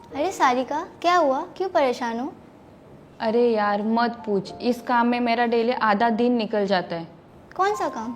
अरे सारिका, क्या हुआ? क्यों परेशान हो? अरे यार मत पूछ, इस काम में मेरा डेली आधा दिन निकल जाता है। कौन सा काम?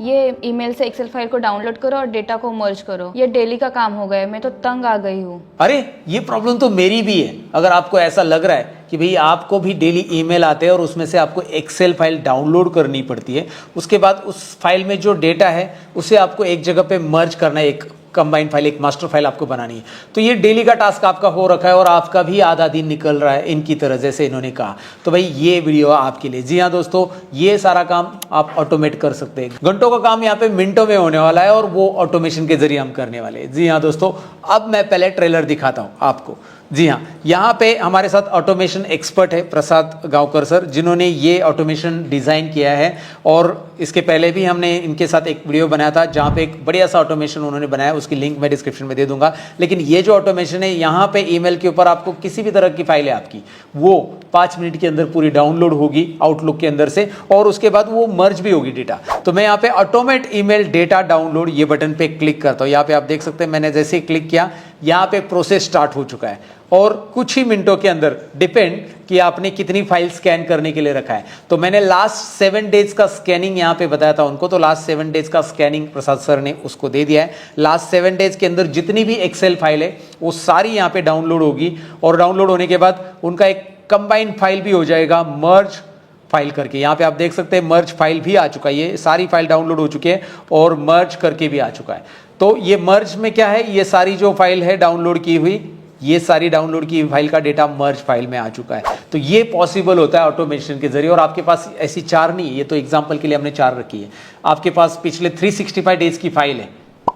ये ईमेल से एक्सेल फाइल को डाउनलोड करो और डेटा को मर्ज करो, ये डेली का काम हो गया है। मैं तो तंग आ गई हूँ। अरे ये प्रॉब्लम तो मेरी भी है। अगर आपको ऐसा लग रहा है कि भाई आपको भी डेली ईमेल आते हैं और उसमें से आपको एक्सेल फाइल डाउनलोड करनी पड़ती है, उसके बाद उस फाइल में जो डेटा है उसे आपको एक जगह पे मर्ज करना है, एक कंबाइंड फाइल, एक मास्टर फाइल आपको बनानी है, तो ये डेली का टास्क आपका हो रखा है और आपका भी आधा दिन निकल रहा है इनकी तरह, जैसे इन्होंने कहा। तो भाई ये वीडियो आपके लिए। जी हाँ दोस्तों, ये सारा काम आप ऑटोमेट कर सकते हैं। घंटों का काम यहाँ पे मिनटों में होने वाला है और वो ऑटोमेशन के जरिए हम करने वाले हैं। जी हाँ दोस्तों, अब मैं पहले ट्रेलर दिखाता हूँ आपको। जी हाँ, यहाँ पे हमारे साथ ऑटोमेशन एक्सपर्ट है प्रसाद गांवकर सर, जिन्होंने ये ऑटोमेशन डिज़ाइन किया है। और इसके पहले भी हमने इनके साथ एक वीडियो बनाया था जहाँ पे एक बढ़िया सा ऑटोमेशन उन्होंने बनाया, उसकी लिंक मैं डिस्क्रिप्शन में दे दूंगा। लेकिन ये जो ऑटोमेशन है, यहाँ पे ईमेल के ऊपर आपको किसी भी तरह की फाइल है आपकी, वो 5 मिनट के अंदर पूरी डाउनलोड होगी आउटलुक के अंदर से, और उसके बाद वो मर्ज भी होगी डेटा। तो मैं यहाँ पे ऑटोमेट ईमेल डेटा डाउनलोड ये बटन पे क्लिक करता हूँ। यहाँ पे आप देख सकते हैं, मैंने जैसे ही क्लिक किया यहाँ पे प्रोसेस स्टार्ट हो चुका है और कुछ ही मिनटों के अंदर, डिपेंड कि आपने कितनी फाइल स्कैन करने के लिए रखा है। तो मैंने लास्ट 7 डेज का स्कैनिंग यहाँ पे बताया था उनको, तो लास्ट 7 डेज का स्कैनिंग प्रसाद सर ने उसको दे दिया है। लास्ट 7 डेज के अंदर जितनी भी एक्सेल फाइल है वो सारी यहाँ पे डाउनलोड होगी, और डाउनलोड होने के बाद उनका एक कंबाइंड फाइल भी हो जाएगा मर्ज फाइल करके। यहाँ पे आप देख सकते हैं मर्ज फाइल भी आ चुका है, ये सारी फाइल डाउनलोड हो चुकी है और मर्ज करके भी आ चुका है। तो ये मर्ज में क्या है, ये सारी जो फाइल है डाउनलोड की हुई, ये सारी डाउनलोड की फाइल का डेटा मर्ज फाइल में आ चुका है। तो ये पॉसिबल होता है ऑटोमेशन के जरिए। और आपके पास ऐसी 4 नहीं, ये तो एग्जांपल के लिए हमने 4 रखी है। आपके पास पिछले 365 डेज की फाइल है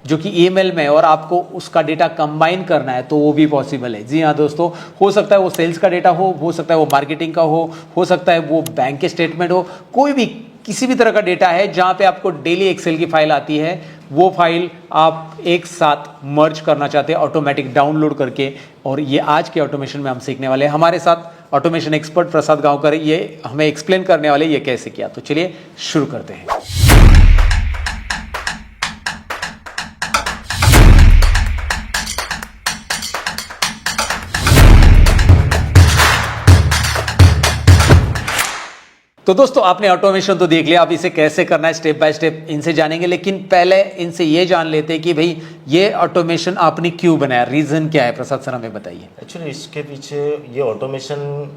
जो कि ईमेल में, और आपको उसका डेटा कंबाइन करना है, तो वो भी पॉसिबल है। जी हाँ दोस्तों, हो सकता है वो सेल्स का डेटा हो सकता है वो मार्केटिंग का हो सकता है वो बैंक के स्टेटमेंट हो, कोई भी किसी भी तरह का डेटा है जहाँ पे आपको डेली एक्सेल की फाइल आती है, वो फाइल आप एक साथ मर्ज करना चाहते हैं ऑटोमेटिक डाउनलोड करके। और ये आज के ऑटोमेशन में हम सीखने वाले हैं। हमारे साथ ऑटोमेशन एक्सपर्ट प्रसाद गांवकर, ये हमें एक्सप्लेन करने वाले ये कैसे किया। तो चलिए शुरू करते हैं। तो दोस्तों, आपने ऑटोमेशन तो देख लिया, अब इसे कैसे करना है स्टेप बाय स्टेप इनसे जानेंगे। लेकिन पहले इनसे ये जान लेते हैं कि भाई ये ऑटोमेशन आपने क्यों बनाया, रीजन क्या है। प्रसाद सर हमें बताइए। एक्चुअली इसके पीछे ये ऑटोमेशन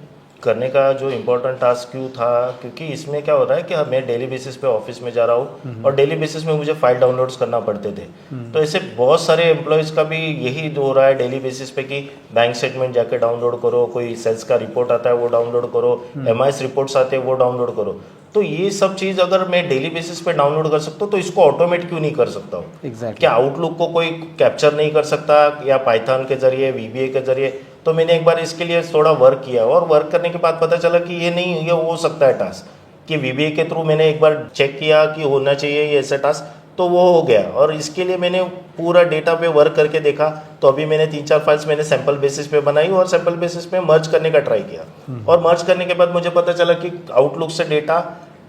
करने का जो इम्पोर्टेंट टास्क क्यों था, क्योंकि इसमें क्या हो रहा है कि मैं डेली बेसिस पे ऑफिस में जा रहा हूँ और डेली बेसिस में मुझे फाइल डाउनलोड्स करना पड़ते थे। तो ऐसे बहुत सारे एम्प्लॉयज़ का भी यही हो रहा है डेली बेसिस पे कि बैंक स्टेटमेंट जाके डाउनलोड करो, कोई सेल्स का रिपोर्ट आता है वो डाउनलोड करो, MIS रिपोर्ट्स आते हैं वो डाउनलोड करो। तो ये सब चीज़ अगर मैं डेली बेसिस पे डाउनलोड कर सकता हूँ तो इसको ऑटोमेट क्यों नहीं कर सकता हूँ। Exactly. क्या आउटलुक को कोई कैप्चर नहीं कर सकता या पाइथन के जरिए, VBA के जरिए। तो मैंने एक बार इसके लिए थोड़ा वर्क किया और वर्क करने के बाद पता चला कि ये नहीं, ये हो सकता है टास्क, कि VBA के थ्रू मैंने एक बार चेक किया कि होना चाहिए ये ऐसा टास्क, तो वो हो गया। और इसके लिए मैंने पूरा डेटा पे वर्क करके देखा, तो अभी मैंने 3-4 फाइल्स मैंने सैम्पल बेसिस पे बनाई और सैम्पल बेसिस पे मर्ज करने का ट्राई किया। और मर्ज करने के बाद मुझे पता चला कि आउटलुक से डेटा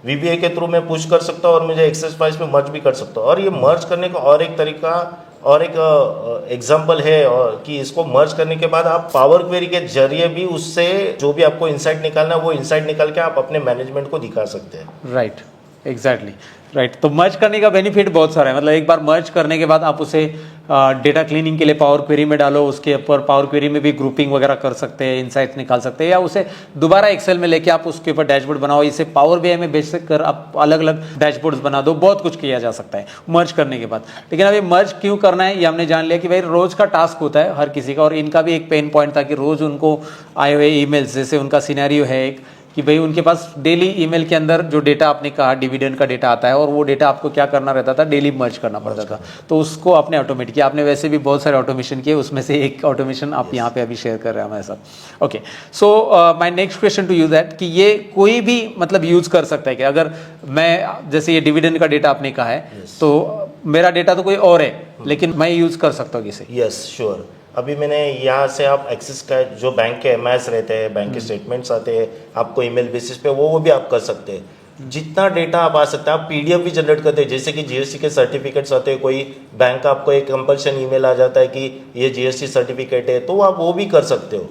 VBA के थ्रू मैं पुश कर सकता हूँ और मुझे एक्सेस फाइल्स पे मर्ज भी कर सकता हूँ। और ये मर्ज करने का और एक तरीका और एक एग्जांपल है, और कि इसको मर्ज करने के बाद आप पावर क्वेरी के जरिए भी उससे जो भी आपको इंसाइट निकालना है वो इंसाइट निकाल के आप अपने मैनेजमेंट को दिखा सकते हैं। Right, exactly right. तो मर्ज करने का बेनिफिट बहुत सारा है। मतलब एक बार मर्ज करने के बाद आप उसे डेटा क्लीनिंग के लिए पावर क्वेरी में डालो, उसके ऊपर पावर क्वेरी में भी ग्रुपिंग वगैरह कर सकते हैं, इनसाइट्स निकाल सकते हैं, या उसे दोबारा एक्सेल में लेके आप उसके ऊपर डैशबोर्ड बनाओ। इसे पावर BI में बेच कर आप अलग अलग डैशबोर्ड्स बना दो, बहुत कुछ किया जा सकता है मर्ज करने के बाद। लेकिन अभी मर्ज क्यों करना है ये हमने जान लिया कि भाई रोज का टास्क होता है हर किसी का, और इनका भी एक पेन पॉइंट था कि रोज उनको आए हुए ईमेल्स, जैसे उनका सिनेरियो है एक कि भाई उनके पास डेली ईमेल के अंदर जो डेटा आपने कहा डिविडेंड का डेटा आता है, और वो डेटा आपको क्या करना रहता था, डेली मर्ज करना पड़ता था। तो उसको आपने ऑटोमेट किया। आपने वैसे भी बहुत सारे ऑटोमेशन किए, उसमें से एक ऑटोमेशन आप यहाँ पे अभी शेयर कर रहे हैं हमारे साथ। Okay, so my next question to you that कि ये कोई भी मतलब यूज कर सकता है कि अगर मैं, जैसे ये डिविडेंड का डेटा आपने कहा है, तो मेरा डेटा तो कोई और है लेकिन मैं यूज कर सकता हूँ इसे। Yes sure. अभी मैंने यहाँ से आप एक्सेस का जो बैंक के MIS रहते हैं, बैंक के स्टेटमेंट्स आते हैं आपको ईमेल बेसिस पे, वो भी आप कर सकते हैं। जितना डेटा आप आ सकता है, आप पीडीएफ भी जनरेट करते हैं, जैसे कि जीएसटी के सर्टिफिकेट्स आते हैं, कोई बैंक का आपको एक कंपल्शन ईमेल आ जाता है कि ये जीएसटी सर्टिफिकेट है, तो आप वो भी कर सकते हो।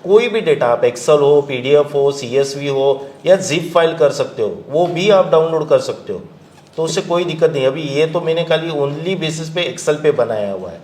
कोई भी डेटा आप एक्सेल हो, पीडीएफ हो, सीएसवी हो या जिप फाइल कर सकते हो, वो भी आप डाउनलोड कर सकते हो, तो उससे कोई दिक्कत नहीं। अभी ये तो मैंने खाली ओनली बेसिस पे एक्सेल पे बनाया हुआ है,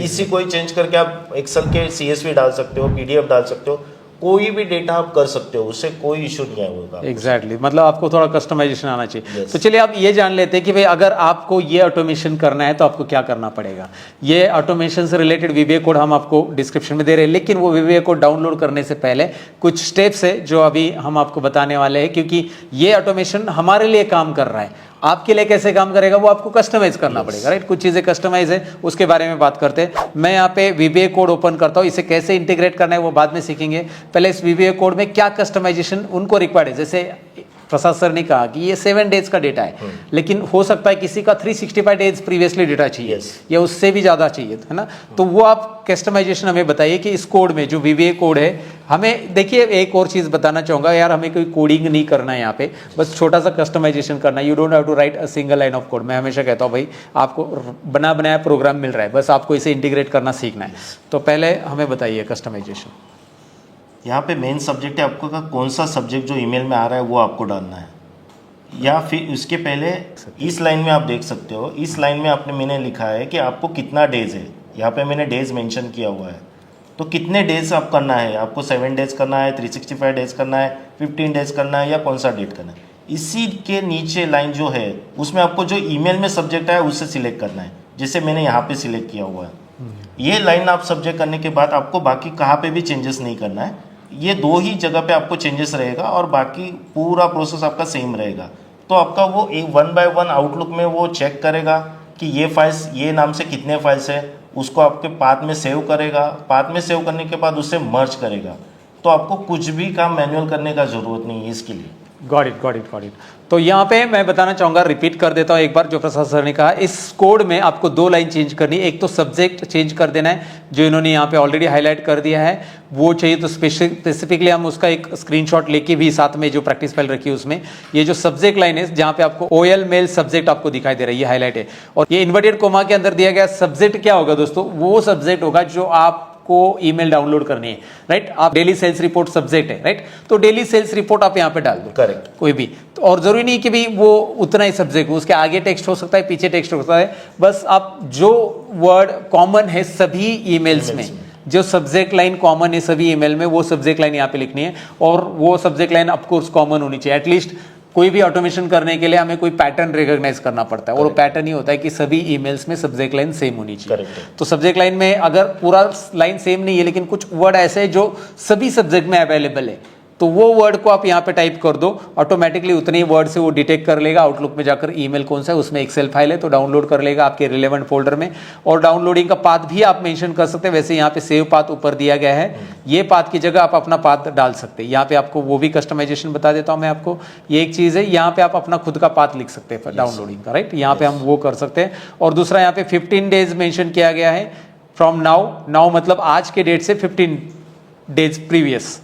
इसी को ही चेंज करके आप एक्सेल के सीएसवी डाल सकते हो, पीडीएफ डाल सकते हो, कोई भी डेटा आप कर सकते हो, उससे कोई इशू नहीं आएगा। एग्जैक्टली मतलब आपको थोड़ा कस्टमाइजेशन आना चाहिए। Yes. तो चलिए आप ये जान लेते हैं कि भाई अगर आपको ये ऑटोमेशन करना है तो आपको क्या करना पड़ेगा। ये ऑटोमेशन से रिलेटेड वीबीए कोड हम आपको डिस्क्रिप्शन में दे रहे हैं, लेकिन वो वीबीए कोड डाउनलोड करने से पहले कुछ स्टेप्स है जो अभी हम आपको बताने वाले हैं, क्योंकि ये ऑटोमेशन हमारे लिए काम कर रहा है, आपके लिए कैसे काम करेगा वो आपको कस्टमाइज करना पड़ेगा, राइट। कुछ चीज़ें कस्टमाइज है, उसके बारे में बात करते हैं। मैं यहाँ पे वीबीए कोड ओपन करता हूँ, इसे कैसे इंटीग्रेट करना है वो बाद में सीखेंगे। पहले इस वीबीए कोड में क्या कस्टमाइजेशन उनको रिक्वायर्ड है। जैसे प्रसाद सर ने कहा कि ये 7 डेज का डेटा है, लेकिन हो सकता है किसी का 365 डेज प्रीवियसली डेटा चाहिए या उससे भी ज़्यादा चाहिए, है ना। तो वो आप कस्टमाइजेशन हमें बताइए कि इस कोड में जो वीबीए कोड है हमें, देखिए एक और चीज़ बताना चाहूँगा यार, हमें कोई कोडिंग नहीं करना है यहाँ पे, बस छोटा सा कस्टमाइजेशन करना है। You don't have to write a single line of code. मैं हमेशा कहता हूँ भाई आपको बना बनाया प्रोग्राम मिल रहा है, बस आपको इसे इंटीग्रेट करना सीखना है। तो पहले हमें बताइए कस्टमाइजेशन। यहाँ पे मेन सब्जेक्ट है आपको का कौन सा सब्जेक्ट जो ईमेल में आ रहा है वो आपको डालना है, या फिर उसके पहले इस लाइन में आप देख सकते हो, इस लाइन में मैंने लिखा है कि आपको कितना डेज है, यहाँ पे मैंने डेज मेंशन किया हुआ है। तो कितने डेज आप करना है, आपको 7 डेज करना है, 365 डेज करना है, 15 डेज करना है, या कौन सा डेट करना है। इसी के नीचे लाइन जो है उसमें आपको जो ईमेल में सब्जेक्ट है उससे सिलेक्ट करना है, जैसे मैंने यहाँ पे सिलेक्ट किया हुआ है। ये लाइन आप सब्जेक्ट करने के बाद आपको बाकी कहाँ पे भी चेंजेस नहीं करना है, ये 2 ही जगह पे आपको चेंजेस रहेगा और बाकी पूरा प्रोसेस आपका सेम रहेगा। तो आपका वो 1 बाय 1 आउटलुक में वो चेक करेगा कि ये फाइल्स ये नाम से कितने फाइल्स है, उसको आपके पाथ में सेव करेगा, पाथ में सेव करने के बाद उससे मर्ज करेगा। तो आपको कुछ भी काम मैनुअल करने का ज़रूरत नहीं है इसके लिए। Got it. तो यहाँ पे मैं बताना चाहूँगा, रिपीट कर देता हूँ एक बार जो प्रसाद सर ने कहा। इस कोड में आपको 2 लाइन चेंज करनी है। एक तो सब्जेक्ट चेंज कर देना है जो इन्होंने यहाँ पे ऑलरेडी हाईलाइट कर दिया है, वो चाहिए तो स्पेसिफिकली हम उसका एक स्क्रीनशॉट लेके भी साथ में जो प्रैक्टिस फाइल रखी है उसमें ये जो सब्जेक्ट लाइन है जहाँ पे आपको ओएल मेल सब्जेक्ट आपको दिखाई दे रहा है, ये हाईलाइट है। और ये इन्वर्टेड कोमा के अंदर दिया गया सब्जेक्ट क्या होगा दोस्तों, वो सब्जेक्ट होगा जो आप को ईमेल डाउनलोड करनी है, राइट। आप डेली सेल्स रिपोर्ट सब्जेक्ट है, राइट, तो डेली सेल्स रिपोर्ट आप यहाँ पे डाल दो, करेक्ट, कोई भी। तो और जरूरी नहीं कि भी वो उतना ही सब्जेक्ट हो, उसके आगे टेक्स्ट हो सकता है, पीछे टेक्स्ट हो सकता है, बस आप जो वर्ड कॉमन है सभी ईमेल्स में, जो सब्जेक्ट लाइन कॉमन है सभी ईमेल में, वो सब्जेक्ट लाइन यहाँ पे लिखनी है। और वो सब्जेक्ट लाइन ऑफकोर्स कॉमन होनी चाहिए। एटलीस्ट कोई भी ऑटोमेशन करने के लिए हमें कोई पैटर्न रिकॉग्नाइज करना पड़ता है, और वो पैटर्न ही होता है कि सभी ईमेल्स में सब्जेक्ट लाइन सेम होनी चाहिए। तो सब्जेक्ट लाइन में अगर पूरा लाइन सेम नहीं है लेकिन कुछ वर्ड ऐसे हैं जो सभी सब्जेक्ट में अवेलेबल है, तो वो वर्ड को आप यहाँ पे टाइप कर दो, ऑटोमेटिकली उतने ही वर्ड से वो डिटेक्ट कर लेगा। आउटलुक में जाकर ईमेल कौन सा है, उसमें एक्सेल फाइल है तो डाउनलोड कर लेगा आपके रिलेवेंट फोल्डर में। और डाउनलोडिंग का पाथ भी आप मेंशन कर सकते हैं, वैसे यहाँ पे सेव पाथ ऊपर दिया गया है, ये पाथ की जगह आप अपना पाथ डाल सकते हैं। यहाँ पे आपको वो भी कस्टमाइजेशन बता देता हूँ मैं आपको, ये एक चीज़ है, यहाँ पे आप अपना खुद का पाथ लिख सकते हैं डाउनलोडिंग का, राइट, यहाँ पे हम वो कर सकते हैं। और दूसरा यहाँ पे 15 डेज मेंशन किया गया है, फ्रॉम नाउ मतलब आज के डेट से 15 डेज प्रीवियस।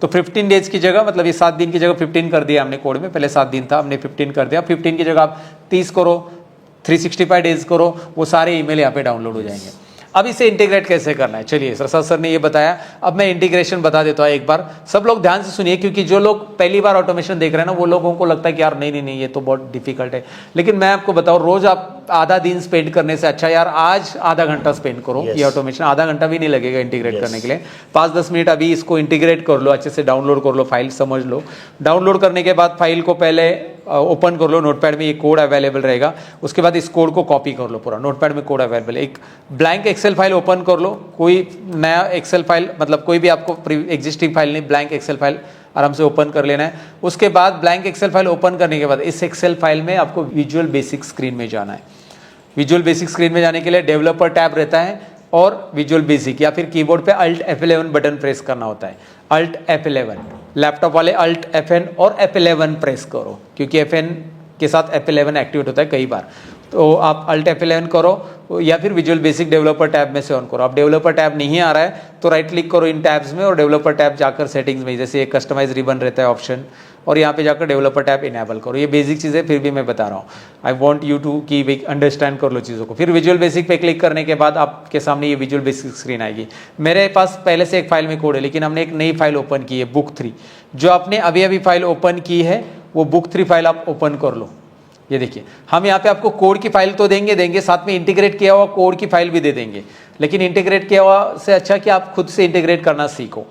तो 15 डेज की जगह मतलब ये 7 दिन की जगह 15 कर दिया हमने कोड में, पहले 7 दिन था हमने 15 कर दिया। 15 की जगह आप 30 करो, 365 डेज करो, वो सारे ईमेल यहाँ पे डाउनलोड हो जाएंगे। अब इसे इंटीग्रेट कैसे करना है, चलिए प्रसाद सर ने ये बताया, अब मैं इंटीग्रेशन बता देता हूँ एक बार। सब लोग ध्यान से सुनिए, क्योंकि जो लोग पहली बार ऑटोमेशन देख रहे हैं ना, वो लोगों को लगता है कि यार नहीं ये तो बहुत डिफिकल्ट है। लेकिन मैं आपको बताऊँ, रोज आप आधा दिन स्पेंड करने से अच्छा यार आज आधा घंटा स्पेंड करो। ये ऑटोमेशन आधा घंटा भी नहीं लगेगा इंटीग्रेट करने के लिए, 5-10 मिनट अभी इसको इंटीग्रेट कर लो, अच्छे से डाउनलोड कर लो, फाइल समझ लो। डाउनलोड करने के बाद फाइल को पहले ओपन कर लो, नोटपैड में ये कोड अवेलेबल रहेगा। उसके बाद इस कोड को कॉपी कर लो, पूरा नोटपैड में कोड अवेलेबल है। एक ब्लैंक एक्सेल फाइल ओपन कर लो, कोई नया एक्सेल फाइल मतलब कोई भी आपको एग्जिस्टिंग फाइल नहीं, ब्लैंक एक्सेल फाइल आराम से ओपन कर लेना है। उसके बाद ब्लैंक एक्सेल फाइल ओपन करने के बाद इस एक्सेल फाइल में आपको विजुअल बेसिक स्क्रीन में जाना है। विजुअल बेसिक स्क्रीन में जाने के लिए डेवलपर टैब रहता है और विजुअल बेसिक, या फिर कीबोर्ड पे Alt F11 बटन प्रेस करना होता है। Alt F11, लैपटॉप वाले Alt F10 और F11 प्रेस करो, क्योंकि F10 के साथ F11 एक्टिवेट होता है कई बार। तो आप Alt F11 करो या फिर विजुअल बेसिक डेवलपर टैब में से ऑन करो। आप डेवलपर टैब नहीं आ रहा है तो राइट क्लिक करो इन टैब्स में और डेवलपर टैब जाकर सेटिंग्स में, जैसे एक कस्टमाइज रिबन रहता है ऑप्शन, और यहाँ पे जाकर डेवलपर टैब इनेबल करो। ये बेसिक चीज़ें फिर भी मैं बता रहा हूँ, आई वॉन्ट यू टू कि भाई अंडरस्टैंड कर लो चीज़ों को। फिर विजुअल बेसिक पे क्लिक करने के बाद आपके सामने ये विजुअल बेसिक स्क्रीन आएगी। मेरे पास पहले से एक फाइल में कोड है, लेकिन हमने एक नई फाइल ओपन की है बुक 3। जो आपने अभी अभी फाइल ओपन की है वो बुक 3 फाइल आप ओपन कर लो। ये देखिए, हम यहाँ पे आपको कोड की फाइल तो देंगे, साथ में इंटीग्रेट किया हुआ कोड की फाइल भी दे देंगे, लेकिन इंटीग्रेट किया हुआ से अच्छा कि आप खुद से इंटीग्रेट करना सीखो,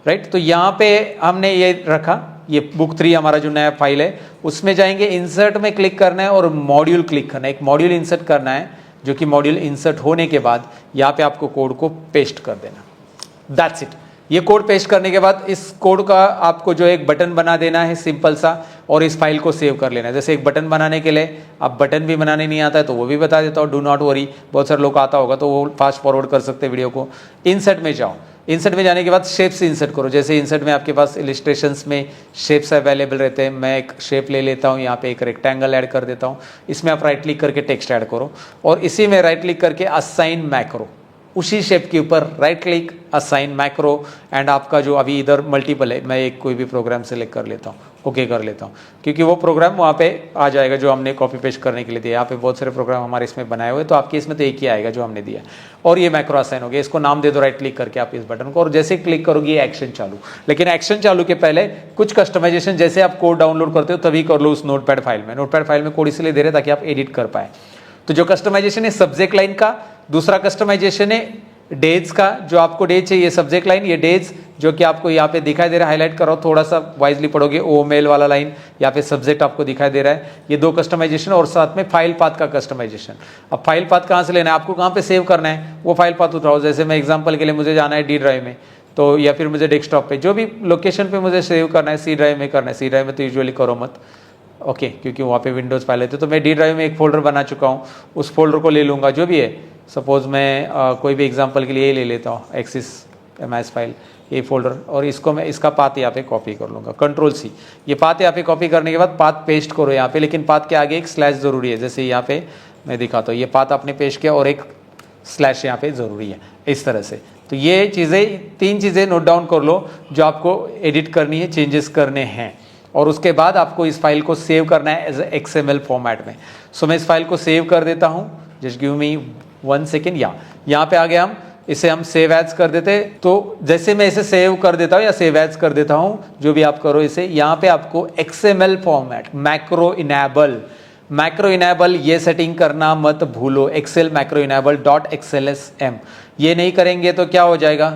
राइट। तो यहाँ पे हमने ये रखा, ये बुक 3 हमारा जो नया फाइल है, उसमें जाएंगे, इंसर्ट में क्लिक करना है और मॉड्यूल क्लिक करना है। एक मॉड्यूल इंसर्ट करना है, जो कि मॉड्यूल इंसर्ट होने के बाद यहाँ पे आपको कोड को पेस्ट कर देना, दैट्स इट। ये कोड पेस्ट करने के बाद इस कोड का आपको जो एक बटन बना देना है सिंपल सा, और इस फाइल को सेव कर लेना है। जैसे एक बटन बनाने के लिए, आप बटन भी बनाने नहीं आता है तो वो भी बता देता हूँ, डू नॉट वरी, बहुत सारे लोग आता होगा तो वो फास्ट फॉरवर्ड कर सकते हैं वीडियो को। इंसर्ट में जाओ, इंसर्ट में जाने के बाद शेप्स इंसर्ट करो। जैसे इंसर्ट में आपके पास इलिस्ट्रेशंस में शेप्स अवेलेबल रहते हैं, मैं एक शेप ले लेता हूँ, यहाँ पे एक रेक्टेंगल ऐड कर देता हूँ। इसमें आप राइट क्लिक करके टेक्स्ट ऐड करो, और इसी में राइट क्लिक करके असाइन मैक्रो, उसी शेप के ऊपर right click assign macro, and आपका जो अभी इधर मल्टीपल है, मैं एक कोई भी प्रोग्राम सेलेक्ट कर लेता हूँ, ओके कर लेता हूँ, क्योंकि वो प्रोग्राम वहाँ पे आ जाएगा जो हमने कॉपी पेस्ट करने के लिए दिया। यहाँ पे बहुत सारे प्रोग्राम हमारे इसमें बनाए हुए, तो आपके इसमें तो एक ही आएगा जो हमने दिया, और ये मैक्रो असाइन हो गया। इसको नाम दे दो राइट क्लिक करके आप इस बटन को, और जैसे क्लिक करोगे ये एक्शन चालू। लेकिन एक्शन चालू के पहले कुछ कस्टमाइजेशन, जैसे आप कोड डाउनलोड करते हो तभी कर लो उस नोटपैड फाइल में। नोटपैड फाइल में कोड इसलिए दे रहे ताकि आप एडिट कर पाए। तो जो कस्टमाइजेशन है सब्जेक्ट लाइन का, दूसरा कस्टमाइजेशन है डेज का, जो आपको डेज चाहिए सब्जेक्ट लाइन, ये डेज जो कि आपको यहाँ पे दिखाई दे रहा है, हाईलाइट करो, थोड़ा सा वाइजली पढ़ोगे, ओ मेल वाला लाइन, यहाँ पे सब्जेक्ट आपको दिखाई दे रहा है। ये दो कस्टमाइजेशन, और साथ में फाइल पाथ का कस्टमाइजेशन। अब फाइल पाथ कहाँ से लेना है, आपको कहाँ पे सेव करना है वो फाइल पाथ उठाओ। जैसे मैं एग्जाम्पल के लिए मुझे जाना है डी ड्राइव में, तो या फिर मुझे डेस्कटॉप पे, जो भी लोकेशन पे मुझे सेव करना है, सी ड्राइव में करना है। सी ड्राइव में तो यूजुअली करो मत, ओके, क्योंकि वहाँ पे विंडोज़ फाइल है। तो मैं डी ड्राइव में एक फोल्डर बना चुका हूँ, उस फोल्डर को ले लूँगा, जो भी है। सपोज मैं कोई भी एग्जांपल के लिए ये ले लेता हूँ, एक्सिस एमएस फाइल, ये फोल्डर, और इसको मैं इसका पाथ यहाँ पे कॉपी कर लूँगा, कंट्रोल सी। ये पाथ यहाँ पे कॉपी करने के बाद पाथ पेस्ट करो यहाँ पे, लेकिन पाथ के आगे एक स्लैश ज़रूरी है। जैसे यहाँ पे मैं दिखाता हूँ, ये पाथ आपने पेस्ट किया और एक स्लैश यहाँ पे ज़रूरी है, इस तरह से। तो ये चीज़ें, 3 चीज़ें नोट डाउन कर लो जो आपको एडिट करनी है, चेंजेस करने हैं, और उसके बाद आपको इस फाइल को सेव करना है एज XML फॉर्मेट में। सो मैं इस फाइल को सेव कर देता हूँ, जस्ट गिव मी 1 सेकेंड। यहाँ पे आ गया, हम इसे हम सेव एज कर देते। तो जैसे मैं इसे सेव कर देता हूँ या सेव एज कर देता हूँ, जो भी आप करो इसे, यहाँ पे आपको XML फॉर्मेट मैक्रो इनेबल ये सेटिंग करना मत भूलो। एक्सेल मैक्रो इनेबल .xlsm, ये नहीं करेंगे तो क्या हो जाएगा,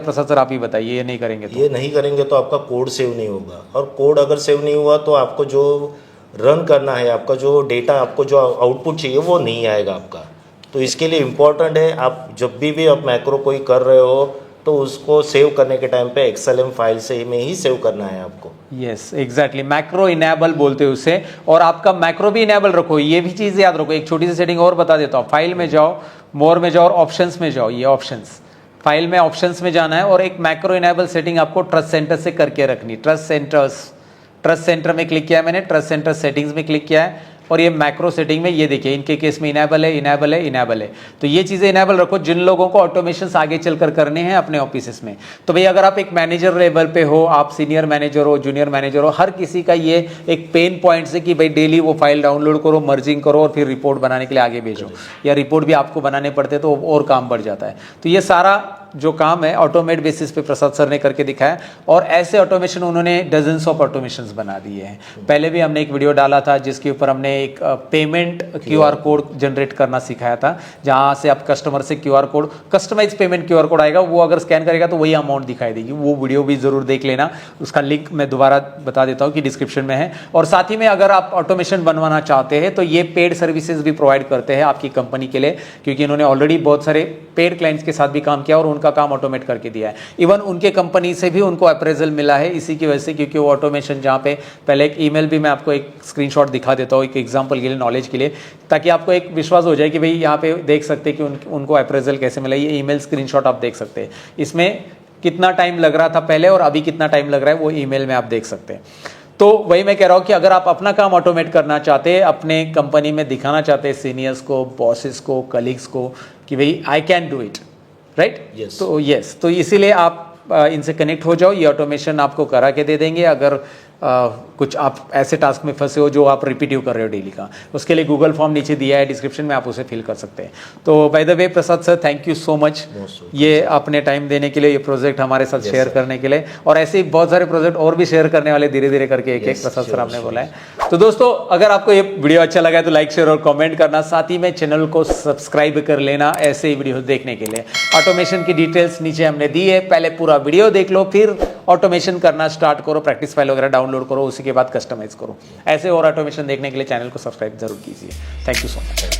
प्रसाद सर आप ही बताइए। ये नहीं करेंगे तो, ये नहीं करेंगे तो आपका कोड सेव नहीं होगा, और कोड अगर सेव नहीं हुआ तो आपको जो रन करना है, आपका जो डेटा, आपको जो आउटपुट चाहिए वो नहीं आएगा आपका। तो इसके लिए इम्पोर्टेंट है, आप जब भी आप मैक्रो कोई कर रहे हो तो उसको सेव करने के टाइम पे XLM फाइल से में ही सेव करना है आपको। यस एग्जैक्टली, मैक्रो इनेबल बोलते हैं उसे, और आपका मैक्रो भी इनेबल रखो। ये भी चीज़ याद रखो, एक छोटी सी सेटिंग और बता देता हूँ। फाइल में जाओ, मोर में जाओ, और ऑप्शंस में जाओ। ये ऑप्शंस, फाइल में ऑप्शंस में जाना है, और एक मैक्रो इनेबल सेटिंग आपको ट्रस्ट सेंटर से करके रखनी। ट्रस्ट सेंटर में क्लिक किया है मैंने, ट्रस्ट सेंटर सेटिंग्स में क्लिक किया है, और ये मैक्रो सेटिंग में ये देखिए, इनके केस में इनेबल है। तो ये चीज़ें इनेबल रखो जिन लोगों को ऑटोमेशन आगे चलकर करने हैं अपने ऑफिस में। तो भाई अगर आप एक मैनेजर लेवल पे हो, आप सीनियर मैनेजर हो, जूनियर मैनेजर हो, हर किसी का ये एक पेन पॉइंट है कि भाई डेली वो फाइल डाउनलोड करो, मर्जिंग करो, और फिर रिपोर्ट बनाने के लिए आगे भेजो, या रिपोर्ट भी आपको बनाने पड़ते हैं तो और काम बढ़ जाता है। तो ये सारा जो काम है ऑटोमेट बेसिस पे प्रसाद सर ने करके दिखाया, और ऐसे ऑटोमेशन उन्होंने डजन्स ऑफ ऑटोमेशंस बना दिए हैं। पहले भी हमने एक वीडियो डाला था जिसके ऊपर हमने एक पेमेंट QR कोड जनरेट करना सिखाया था, जहां से आप कस्टमर से QR code, customize payment QR code आएगा, वो अगर स्कैन करेगा तो वही अमाउंट दिखाई देगी। वो वीडियो भी जरूर देख लेना, उसका लिंक मैं दोबारा बता देता हूँ कि डिस्क्रिप्शन में है। और साथ ही में अगर आप ऑटोमेशन बनवाना चाहते हैं तो ये पेड सर्विसेज भी प्रोवाइड करते हैं आपकी कंपनी के लिए, क्योंकि इन्होंने ऑलरेडी बहुत सारे पेड क्लाइंट्स के साथ भी काम किया और उनका काम ऑटोमेट करके दिया है। इवन उनके कंपनी से भी उनको अप्रेजल मिला है इसी की वजह से, क्योंकि वो ऑटोमेशन, जहाँ पे पहले एक ईमेल भी मैं आपको एक स्क्रीनशॉट दिखा देता हूँ एक एग्जांपल के लिए, नॉलेज के लिए, ताकि आपको एक विश्वास हो जाए कि भाई यहाँ पे देख सकते हैं कि उनको अप्रेजल कैसे मिला। ये ईमेल स्क्रीनशॉट आप देख सकते हैं, इसमें कितना टाइम लग रहा था पहले और अभी कितना टाइम लग रहा है वो ईमेल में आप देख सकते हैं। तो वही मैं कह रहा हूँ कि अगर आप अपना काम ऑटोमेट करना चाहते हैं, अपने कंपनी में दिखाना चाहते हैं सीनियर्स को, बॉसेस को, कलीग्स को कि भाई I can do it, right. तो इसीलिए आप इनसे कनेक्ट हो जाओ, ये ऑटोमेशन आपको करा के दे देंगे। अगर कुछ आप ऐसे टास्क में फंसे हो जो आप रिपीटिव कर रहे हो डेली का, उसके लिए गूगल फॉर्म नीचे दिया है डिस्क्रिप्शन में, आप उसे फिल कर सकते हैं। तो by the way Prasad sir, thank you so much ये अपने टाइम देने के लिए, ये प्रोजेक्ट हमारे साथ शेयर करने के लिए, और ऐसे ही बहुत सारे प्रोजेक्ट और भी शेयर करने वाले धीरे धीरे करके एक एक प्रसाद सर आपने बोला है। तो दोस्तों अगर आपको ये वीडियो अच्छा लगा है तो लाइक शेयर और कमेंट करना, साथ ही में चैनल को सब्सक्राइब कर लेना ऐसे ही वीडियो देखने के लिए। ऑटोमेशन की डिटेल्स नीचे हमने दी है, पहले पूरा वीडियो देख लो, फिर ऑटोमेशन करना स्टार्ट करो, प्रैक्टिस फाइल वगैरह डाउनलोड करो, उसी के बाद कस्टमाइज करो। ऐसे और ऑटोमेशन देखने के लिए चैनल को सब्सक्राइब जरूर कीजिए। Thank you so much.